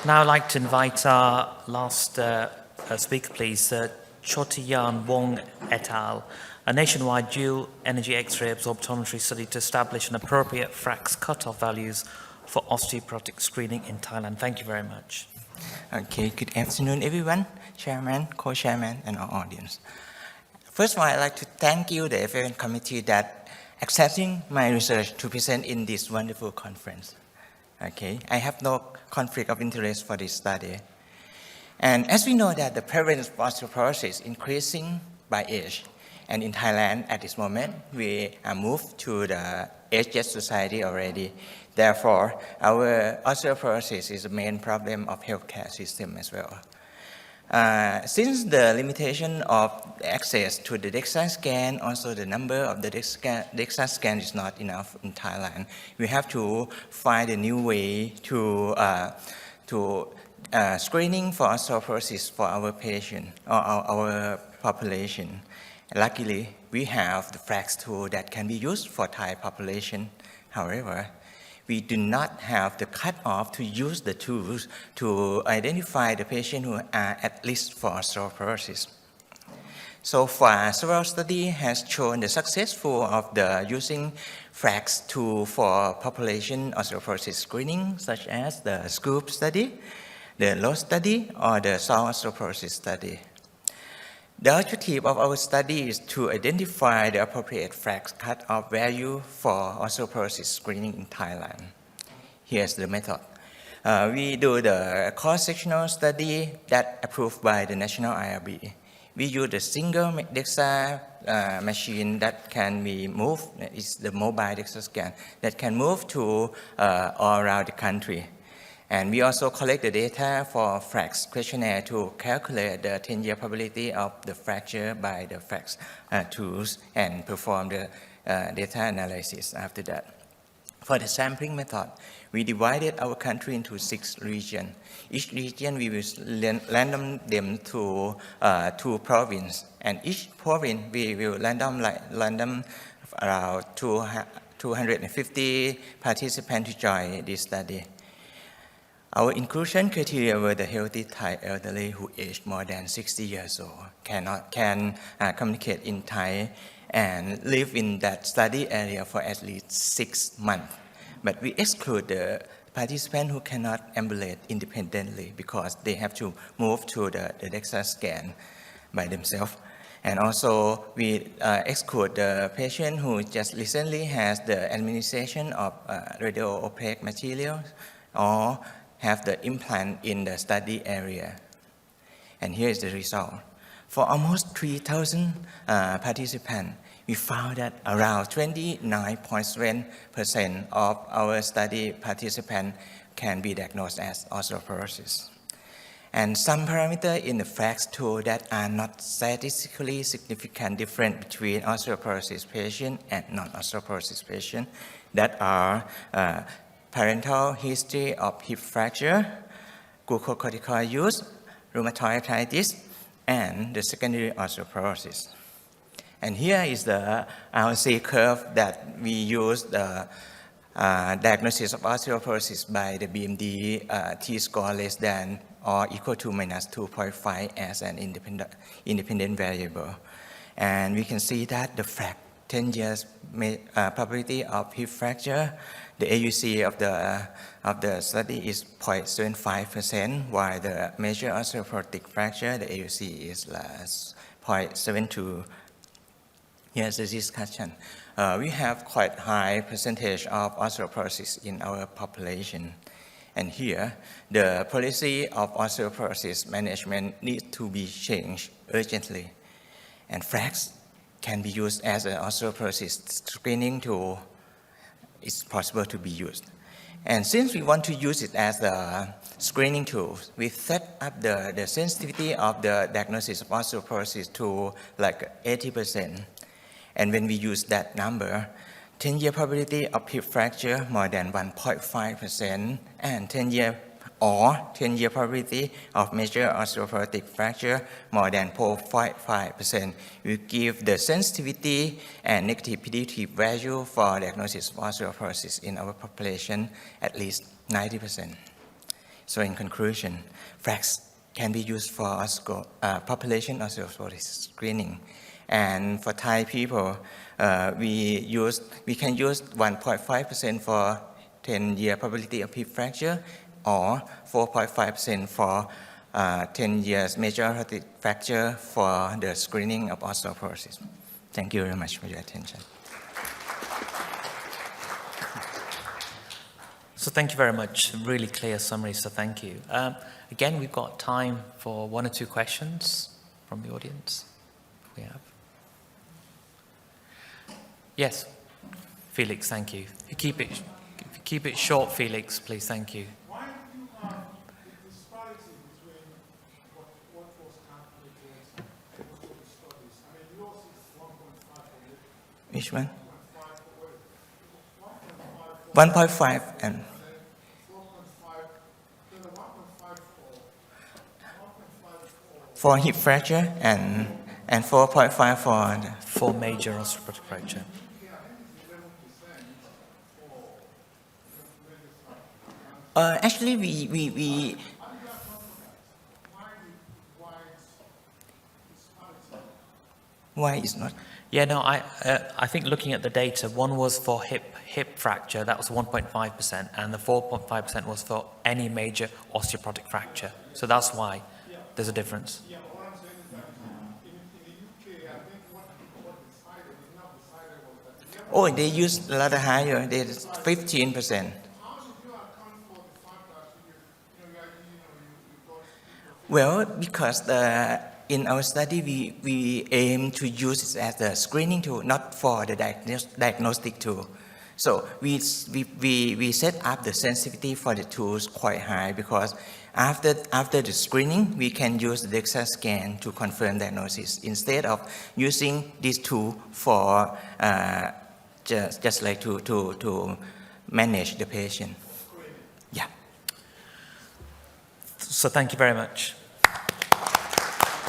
Now I'd like to invite our last speaker, please, Chotiyarnwong et al., a nationwide dual energy X-ray absorptiometry study to establish an appropriate FRAX cutoff values for osteoporotic screening in Thailand. Thank you very much. Okay, good afternoon, everyone, Chairman, Co-Chairman, and our audience. First of all, I'd like to thank you, the FRAX committee, that accepting my research to present in this wonderful conference. Okay, I have no conflict of interest for this study. And as we know that the prevalence of osteoporosis is increasing by age, and in Thailand at this moment, we are moved to the aged society already. Therefore, our osteoporosis is the main problem of healthcare system as well. Since the limitation of access to the DEXA scan, also the number of the DEXA scan is not enough in Thailand. We have to find a new way to screening for osteoporosis for our patient or our population. Luckily, we have the FRAX tool that can be used for Thai population. However, we do not have the cutoff to use the tools to identify the patient who are at risk for osteoporosis. So far, several studies has shown the successful of the using FRAX tool for population osteoporosis screening, such as the SCOOP study, the LOW study, or the SOUL osteoporosis study. The objective of our study is to identify the appropriate FRAX cutoff value for osteoporosis screening in Thailand. Here's the method. We do the cross-sectional study that approved by the National IRB. We use a single DEXA machine that can be moved. It's the mobile DEXA scan that can move to all around the country. And we also collect the data for FRAX questionnaire to calculate the 10-year probability of the fracture by the FRAX tools and perform the data analysis after that. For the sampling method, we divided our country into 6 regions. Each region we will random them to 2 provinces, and each province we will random around 250 participants to join this study. Our inclusion criteria were the healthy Thai elderly who aged more than 60 years old, can communicate in Thai, and live in that study area for at least 6 months. But we exclude the participants who cannot ambulate independently because they have to move to the DEXA scan by themselves. And also, we exclude the patient who just recently has the administration of radio-opaque material or have the implant in the study area. And here is the result. For almost 3,000 participants, we found that around 29.7% of our study participants can be diagnosed as osteoporosis. And some parameters in the FRAX tool that are not statistically significant difference between osteoporosis patient and non-osteoporosis patient that are parental history of hip fracture, glucocorticoid use, rheumatoid arthritis, and the secondary osteoporosis. And here is the RC curve that we use the diagnosis of osteoporosis by the BMD T-score less than or equal to minus 2.5 as an independent variable. And we can see that the FRAX 10 years probability of hip fracture, the AUC of the study is 0.75%, while the major osteoporotic fracture, the AUC is 0.72. Here's the discussion. We have quite high percentage of osteoporosis in our population. And here, the policy of osteoporosis management needs to be changed urgently. And FRAX can be used as an osteoporosis screening tool. It's possible to be used. And since we want to use it as a screening tool, we set up the sensitivity of the diagnosis of osteoporosis to like 80%. And when we use that number, 10-year probability of hip fracture more than 1.5%, and 10-year probability of major osteoporotic fracture more than 4.5%. We give the sensitivity and negative predictive value for diagnosis of osteoporosis in our population at least 90%. So in conclusion, FRAX can be used for population osteoporosis screening. And for Thai people, we can use 1.5% for 10-year probability of hip fracture or 4.5% for 10 years major aortic fracture for the screening of osteoporosis. Thank you very much for your attention. So thank you very much. Really clear summary, so thank you. Again, we've got time for 1 or 2 questions from the audience. We have. Yes, Felix, thank you. If you keep it short, Felix, please, thank you. Why do you have the disparity between what was calculated and most of the studies? I mean, yours is 1.5 for me. Which one? 1.5 1.5 and 4.5, then the 1.5 for hip fracture and 4.5 for the, For major osteoporotic fracture. actually we why is not? Yeah, no, I think looking at the data, one was for hip fracture, that was 1.5%, and the 4.5% was for any major osteoporotic fracture. So that's why there's a difference. Yeah, what I'm saying is that in the UK, I think what decided is not decided was that Oh, they use a lot higher. They 15%. how should you account for the fact that you got Well, because in our study we aim to use it as a screening tool, not for the diagnostic tool. So we set up the sensitivity for the tools quite high because after the screening we can use the DEXA scan to confirm diagnosis instead of using this tool for just like to manage the patient. Yeah. So thank you very much.